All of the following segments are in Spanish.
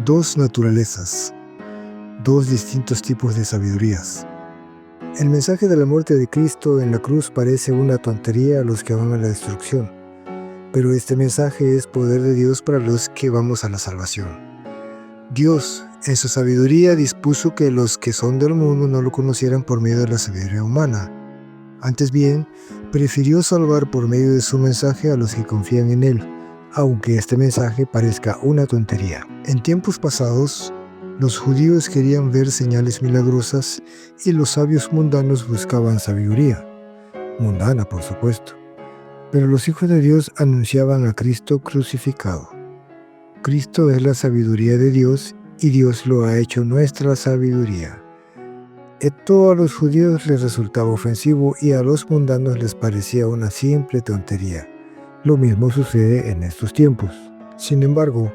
Dos naturalezas, dos distintos tipos de sabidurías. El mensaje de la muerte de Cristo en la cruz parece una tontería a los que van a la destrucción, pero este mensaje es poder de Dios para los que vamos a la salvación. Dios, en su sabiduría, dispuso que los que son del mundo no lo conocieran por medio de la sabiduría humana. Antes bien, prefirió salvar por medio de su mensaje a los que confían en él, aunque este mensaje parezca una tontería. En tiempos pasados, los judíos querían ver señales milagrosas y los sabios mundanos buscaban sabiduría, mundana por supuesto. Pero los hijos de Dios anunciaban a Cristo crucificado. Cristo es la sabiduría de Dios y Dios lo ha hecho nuestra sabiduría. Esto a los judíos les resultaba ofensivo y a los mundanos les parecía una simple tontería. Lo mismo sucede en estos tiempos. Sin embargo,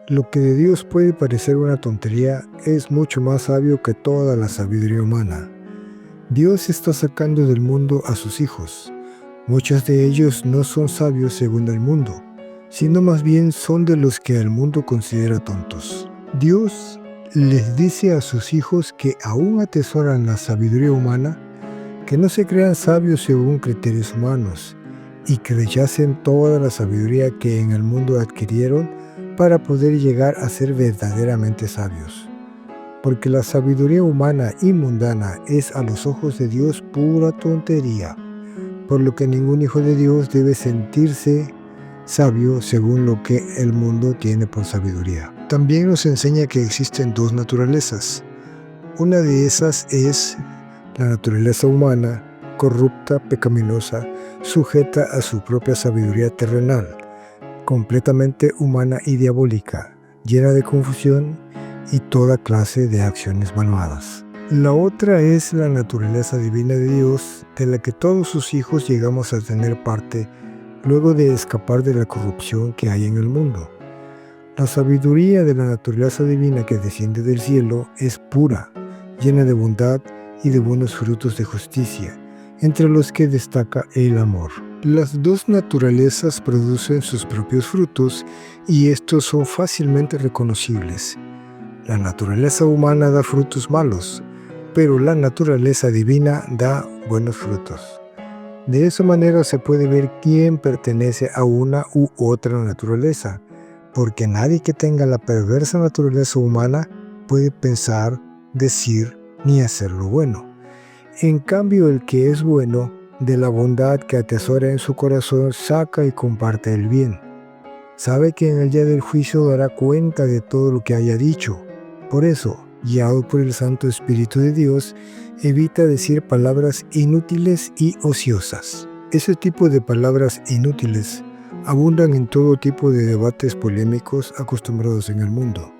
lo que de Dios puede parecer una tontería es mucho más sabio que toda la sabiduría humana. Dios está sacando del mundo a sus hijos. Muchos de ellos no son sabios según el mundo, sino más bien son de los que el mundo considera tontos. Dios les dice a sus hijos que aún atesoran la sabiduría humana, que no se crean sabios según criterios humanos, y que rechacen toda la sabiduría que en el mundo adquirieron para poder llegar a ser verdaderamente sabios. Porque la sabiduría humana y mundana es a los ojos de Dios pura tontería, por lo que ningún hijo de Dios debe sentirse sabio según lo que el mundo tiene por sabiduría. También nos enseña que existen dos naturalezas. Una de esas es la naturaleza humana, corrupta, pecaminosa, sujeta a su propia sabiduría terrenal, completamente humana y diabólica, llena de confusión y toda clase de acciones malvadas. La otra es la naturaleza divina de Dios, de la que todos sus hijos llegamos a tener parte luego de escapar de la corrupción que hay en el mundo. La sabiduría de la naturaleza divina que desciende del cielo es pura, llena de bondad y de buenos frutos de justicia, entre los que destaca el amor. Las dos naturalezas producen sus propios frutos y estos son fácilmente reconocibles. La naturaleza humana da frutos malos, pero la naturaleza divina da buenos frutos. De esa manera se puede ver quién pertenece a una u otra naturaleza, porque nadie que tenga la perversa naturaleza humana puede pensar, decir ni hacer lo bueno. En cambio, el que es bueno, de la bondad que atesora en su corazón, saca y comparte el bien. Sabe que en el día del juicio dará cuenta de todo lo que haya dicho. Por eso, guiado por el Santo Espíritu de Dios, evita decir palabras inútiles y ociosas. Ese tipo de palabras inútiles abundan en todo tipo de debates polémicos acostumbrados en el mundo.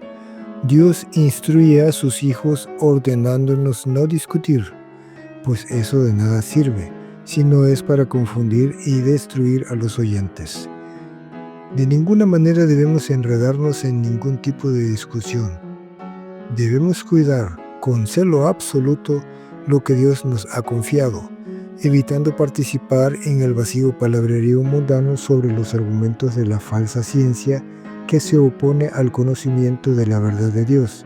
Dios instruye a sus hijos ordenándonos no discutir, pues eso de nada sirve, sino es para confundir y destruir a los oyentes. De ninguna manera debemos enredarnos en ningún tipo de discusión. Debemos cuidar con celo absoluto lo que Dios nos ha confiado, evitando participar en el vacío palabrerío mundano sobre los argumentos de la falsa ciencia que se opone al conocimiento de la verdad de Dios.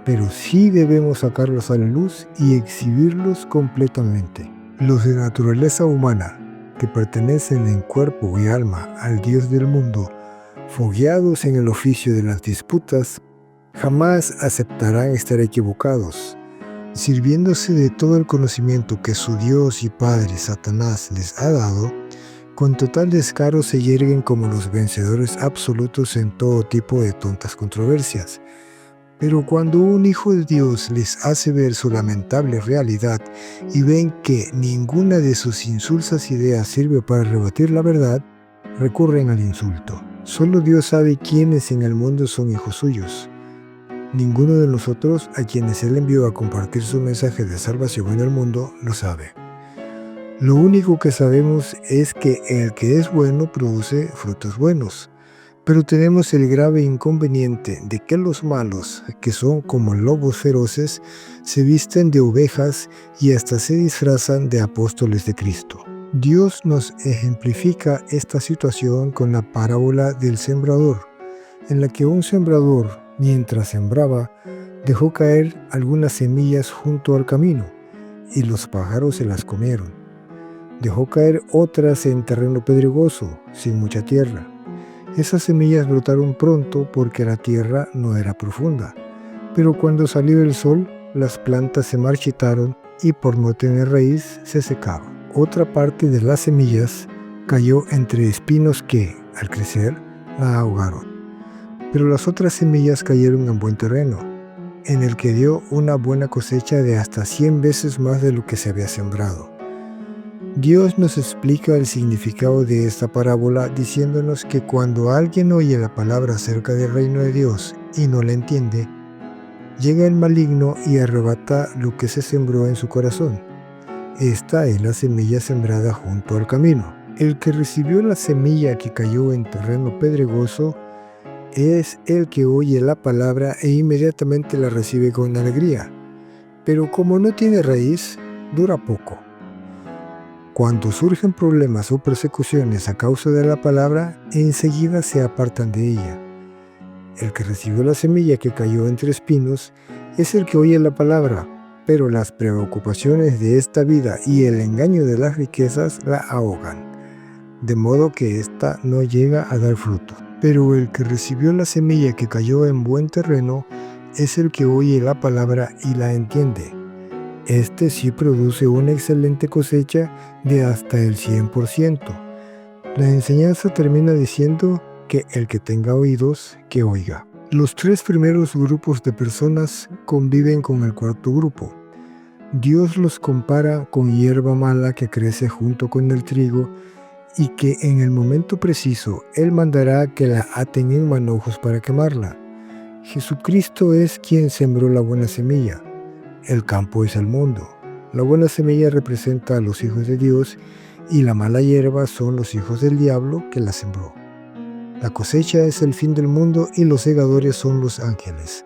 Pero sí debemos sacarlos a la luz y exhibirlos completamente. Los de naturaleza humana, que pertenecen en cuerpo y alma al Dios del mundo, fogueados en el oficio de las disputas, jamás aceptarán estar equivocados. Sirviéndose de todo el conocimiento que su Dios y Padre Satanás les ha dado, con total descaro se yerguen como los vencedores absolutos en todo tipo de tontas controversias. Pero cuando un hijo de Dios les hace ver su lamentable realidad y ven que ninguna de sus insulsas ideas sirve para rebatir la verdad, recurren al insulto. Solo Dios sabe quiénes en el mundo son hijos suyos. Ninguno de nosotros a quienes Él envió a compartir su mensaje de salvación en el mundo lo sabe. Lo único que sabemos es que el que es bueno produce frutos buenos. Pero tenemos el grave inconveniente de que los malos, que son como lobos feroces, se visten de ovejas y hasta se disfrazan de apóstoles de Cristo. Dios nos ejemplifica esta situación con la parábola del sembrador, en la que un sembrador Mientras sembraba, dejó caer algunas semillas junto al camino, y los pájaros se las comieron. Dejó caer otras en terreno pedregoso, sin mucha tierra. Esas semillas brotaron pronto porque la tierra no era profunda, pero cuando salió el sol, las plantas se marchitaron y por no tener raíz se secaban. Otra parte de las semillas cayó entre espinos que, al crecer, la ahogaron. Pero las otras semillas cayeron en buen terreno, en el que dio una buena cosecha de hasta 100 veces más de lo que se había sembrado. Dios nos explica el significado de esta parábola diciéndonos que cuando alguien oye la palabra acerca del reino de Dios y no la entiende, llega el maligno y arrebata lo que se sembró en su corazón. Esta es la semilla sembrada junto al camino. El que recibió la semilla que cayó en terreno pedregoso es el que oye la palabra e inmediatamente la recibe con alegría. Pero como no tiene raíz, dura poco. Cuando surgen problemas o persecuciones a causa de la palabra, enseguida se apartan de ella. El que recibió la semilla que cayó entre espinos es el que oye la palabra, pero las preocupaciones de esta vida y el engaño de las riquezas la ahogan, de modo que ésta no llega a dar fruto. Pero el que recibió la semilla que cayó en buen terreno es el que oye la palabra y la entiende. Este sí produce una excelente cosecha de hasta el 100%. La enseñanza termina diciendo que el que tenga oídos, que oiga. Los tres primeros grupos de personas conviven con el cuarto grupo. Dios los compara con hierba mala que crece junto con el trigo y que en el momento preciso Él mandará que la aten en manojos para quemarla. Jesucristo es quien sembró la buena semilla. El campo es el mundo. La buena semilla representa a los hijos de Dios y la mala hierba son los hijos del diablo que la sembró. La cosecha es el fin del mundo y los segadores son los ángeles.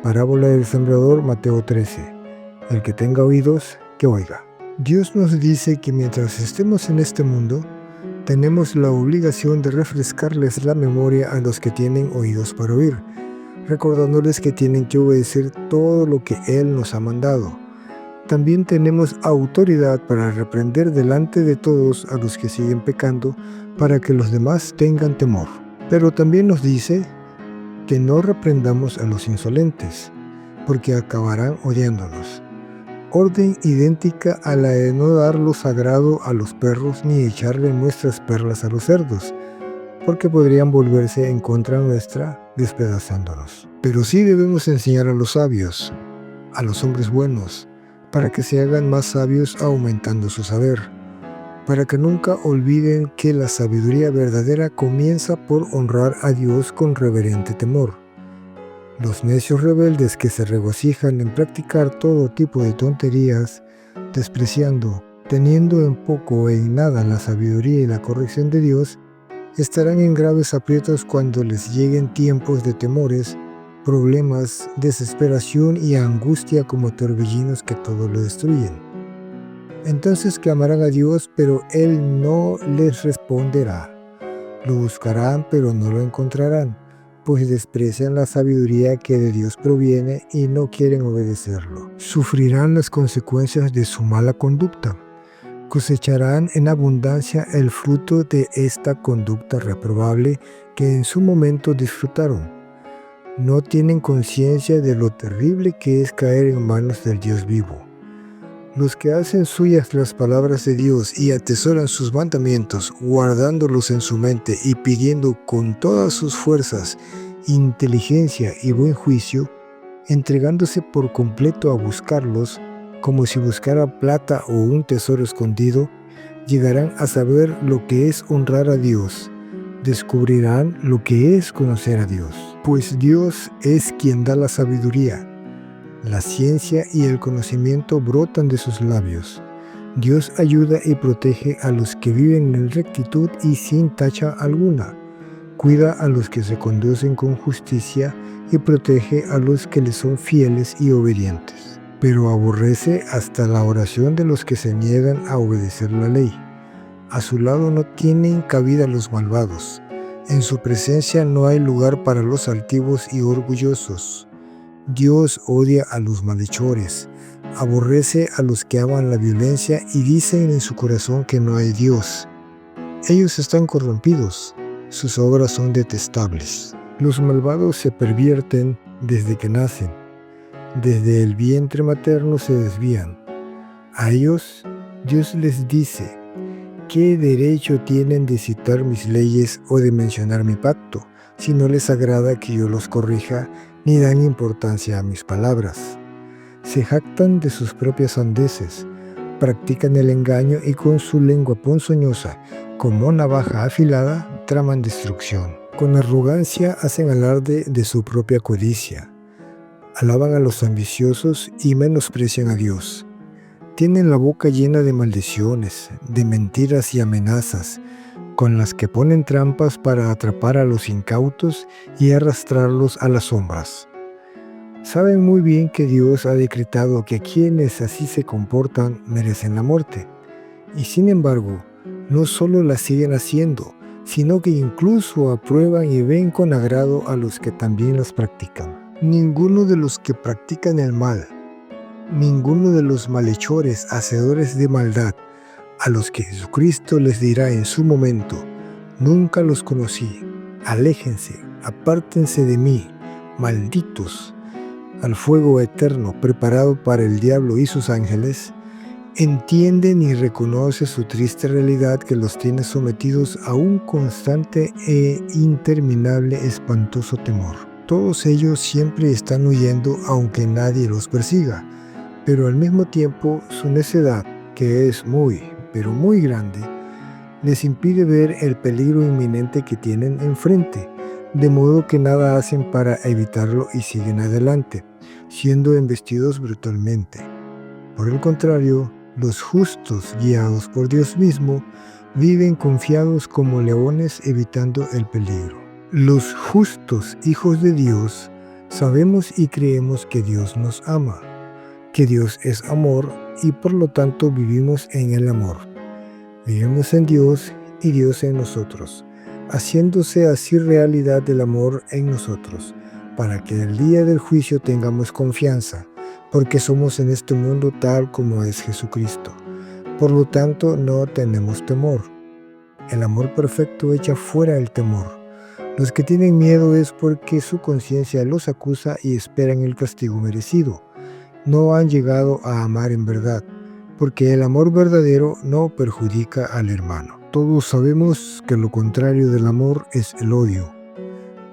Parábola del sembrador, Mateo 13. El que tenga oídos, que oiga. Dios nos dice que mientras estemos en este mundo, tenemos la obligación de refrescarles la memoria a los que tienen oídos para oír, recordándoles que tienen que obedecer todo lo que Él nos ha mandado. También tenemos autoridad para reprender delante de todos a los que siguen pecando, para que los demás tengan temor. Pero también nos dice que no reprendamos a los insolentes, porque acabarán odiándonos. Orden idéntica a la de no dar lo sagrado a los perros ni echarle nuestras perlas a los cerdos, porque podrían volverse en contra nuestra, despedazándonos. Pero sí debemos enseñar a los sabios, a los hombres buenos, para que se hagan más sabios aumentando su saber, para que nunca olviden que la sabiduría verdadera comienza por honrar a Dios con reverente temor. Los necios rebeldes que se regocijan en practicar todo tipo de tonterías, despreciando, teniendo en poco o en nada la sabiduría y la corrección de Dios, estarán en graves aprietos cuando les lleguen tiempos de temores, problemas, desesperación y angustia como torbellinos que todo lo destruyen. Entonces clamarán a Dios, pero Él no les responderá. Lo buscarán, pero no lo encontrarán, pues desprecian la sabiduría que de Dios proviene y no quieren obedecerlo. Sufrirán las consecuencias de su mala conducta. Cosecharán en abundancia el fruto de esta conducta reprobable que en su momento disfrutaron. No tienen conciencia de lo terrible que es caer en manos del Dios vivo. Los que hacen suyas las palabras de Dios y atesoran sus mandamientos, guardándolos en su mente y pidiendo con todas sus fuerzas, inteligencia y buen juicio, entregándose por completo a buscarlos, como si buscara plata o un tesoro escondido, llegarán a saber lo que es honrar a Dios, descubrirán lo que es conocer a Dios, pues Dios es quien da la sabiduría. La ciencia y el conocimiento brotan de sus labios. Dios ayuda y protege a los que viven en rectitud y sin tacha alguna. Cuida a los que se conducen con justicia y protege a los que le son fieles y obedientes. Pero aborrece hasta la oración de los que se niegan a obedecer la ley. A su lado no tienen cabida los malvados. En su presencia no hay lugar para los altivos y orgullosos. Dios odia a los malhechores, aborrece a los que aman la violencia y dicen en su corazón que no hay Dios. Ellos están corrompidos, sus obras son detestables. Los malvados se pervierten desde que nacen, desde el vientre materno se desvían. A ellos, Dios les dice: ¿qué derecho tienen de citar mis leyes o de mencionar mi pacto, si no les agrada que yo los corrija ni dan importancia a mis palabras? Se jactan de sus propias sandeces, practican el engaño y con su lengua ponzoñosa, como navaja afilada, traman destrucción. Con arrogancia hacen alarde de su propia codicia, alaban a los ambiciosos y menosprecian a Dios. Tienen la boca llena de maldiciones, de mentiras y amenazas, con las que ponen trampas para atrapar a los incautos y arrastrarlos a las sombras. Saben muy bien que Dios ha decretado que quienes así se comportan merecen la muerte. Y sin embargo, no solo la siguen haciendo, sino que incluso aprueban y ven con agrado a los que también las practican. Ninguno de los que practican el mal, ninguno de los malhechores, hacedores de maldad, a los que Jesucristo les dirá en su momento: nunca los conocí, aléjense, apártense de mí, malditos, al fuego eterno preparado para el diablo y sus ángeles, entienden y reconoce su triste realidad que los tiene sometidos a un constante e interminable espantoso temor. Todos ellos siempre están huyendo aunque nadie los persiga, pero al mismo tiempo su necedad, que es muy, pero muy grande, les impide ver el peligro inminente que tienen enfrente, de modo que nada hacen para evitarlo y siguen adelante, siendo embestidos brutalmente. Por el contrario, los justos, guiados por Dios mismo, viven confiados como leones evitando el peligro. Los justos hijos de Dios sabemos y creemos que Dios nos ama, que Dios es amor y por lo tanto vivimos en el amor. Vivimos en Dios y Dios en nosotros, haciéndose así realidad el amor en nosotros, para que el día del juicio tengamos confianza, porque somos en este mundo tal como es Jesucristo. Por lo tanto, no tenemos temor. El amor perfecto echa fuera el temor. Los que tienen miedo es porque su conciencia los acusa y esperan el castigo merecido. No han llegado a amar en verdad, porque el amor verdadero no perjudica al hermano. Todos sabemos que lo contrario del amor es el odio.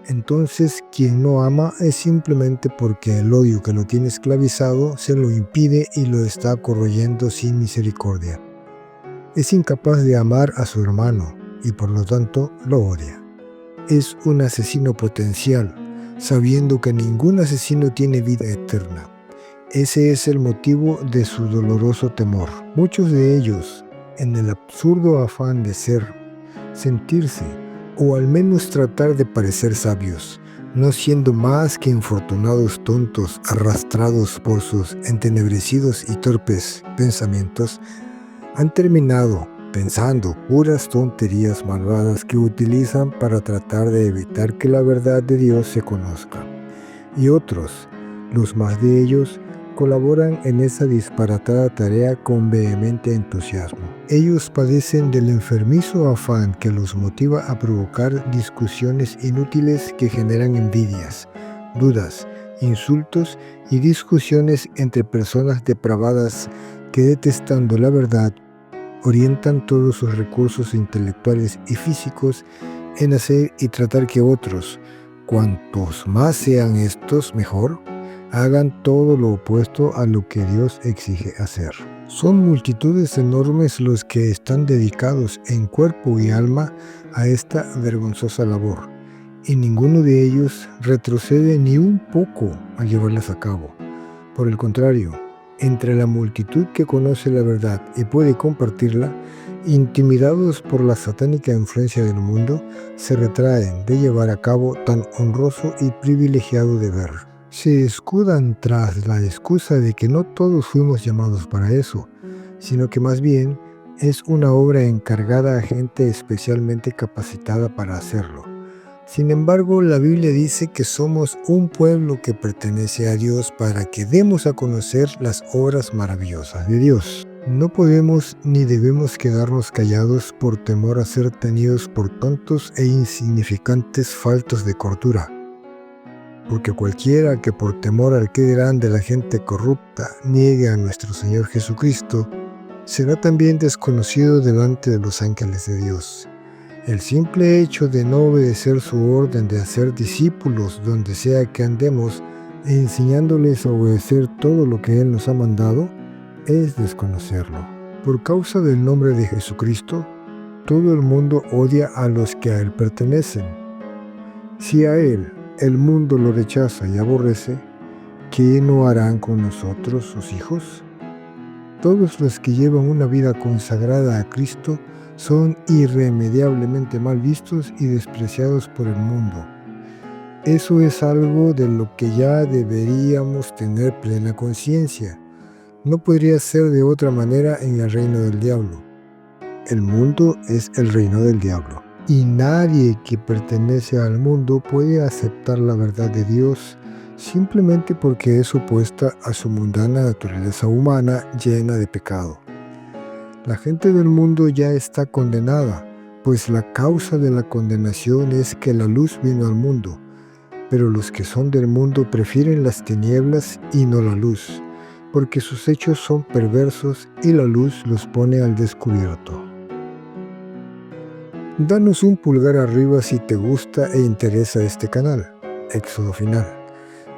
Entonces, quien no ama es simplemente porque el odio que lo tiene esclavizado se lo impide y lo está corroyendo sin misericordia. Es incapaz de amar a su hermano y por lo tanto lo odia. Es un asesino potencial, sabiendo que ningún asesino tiene vida eterna. Ese es el motivo de su doloroso temor. Muchos de ellos, en el absurdo afán de sentirse, o al menos tratar de parecer sabios, no siendo más que infortunados tontos arrastrados por sus entenebrecidos y torpes pensamientos, han terminado pensando puras tonterías malvadas que utilizan para tratar de evitar que la verdad de Dios se conozca. Y otros, los más de ellos, colaboran en esa disparatada tarea con vehemente entusiasmo. Ellos padecen del enfermizo afán que los motiva a provocar discusiones inútiles que generan envidias, dudas, insultos y discusiones entre personas depravadas que, detestando la verdad, orientan todos sus recursos intelectuales y físicos en hacer y tratar que otros, cuantos más sean estos, mejor, hagan todo lo opuesto a lo que Dios exige hacer. Son multitudes enormes los que están dedicados en cuerpo y alma a esta vergonzosa labor, y ninguno de ellos retrocede ni un poco a llevarlas a cabo. Por el contrario, entre la multitud que conoce la verdad y puede compartirla, intimidados por la satánica influencia del mundo, se retraen de llevar a cabo tan honroso y privilegiado deber. Se escudan tras la excusa de que no todos fuimos llamados para eso, sino que más bien es una obra encargada a gente especialmente capacitada para hacerlo. Sin embargo, la Biblia dice que somos un pueblo que pertenece a Dios para que demos a conocer las obras maravillosas de Dios. No podemos ni debemos quedarnos callados por temor a ser tenidos por tontos e insignificantes faltos de cordura. Porque cualquiera que por temor al que dirán de la gente corrupta niegue a nuestro Señor Jesucristo, será también desconocido delante de los ángeles de Dios. El simple hecho de no obedecer su orden de hacer discípulos donde sea que andemos e enseñándoles a obedecer todo lo que Él nos ha mandado, es desconocerlo. Por causa del nombre de Jesucristo, todo el mundo odia a los que a Él pertenecen. Si a Él el mundo lo rechaza y aborrece, ¿qué no harán con nosotros, sus hijos? Todos los que llevan una vida consagrada a Cristo son irremediablemente mal vistos y despreciados por el mundo. Eso es algo de lo que ya deberíamos tener plena conciencia. No podría ser de otra manera en el reino del diablo. El mundo es el reino del diablo, y nadie que pertenece al mundo puede aceptar la verdad de Dios simplemente porque es opuesta a su mundana naturaleza humana llena de pecado. La gente del mundo ya está condenada, pues la causa de la condenación es que la luz vino al mundo, pero los que son del mundo prefieren las tinieblas y no la luz, porque sus hechos son perversos y la luz los pone al descubierto. Danos un pulgar arriba si te gusta e interesa este canal, Éxodo Final.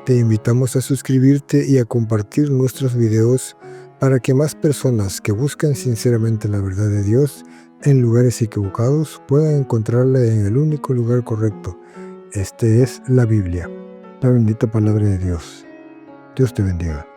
Te invitamos a suscribirte y a compartir nuestros videos para que más personas que buscan sinceramente la verdad de Dios en lugares equivocados puedan encontrarla en el único lugar correcto. Este es la Biblia, la bendita palabra de Dios. Dios te bendiga.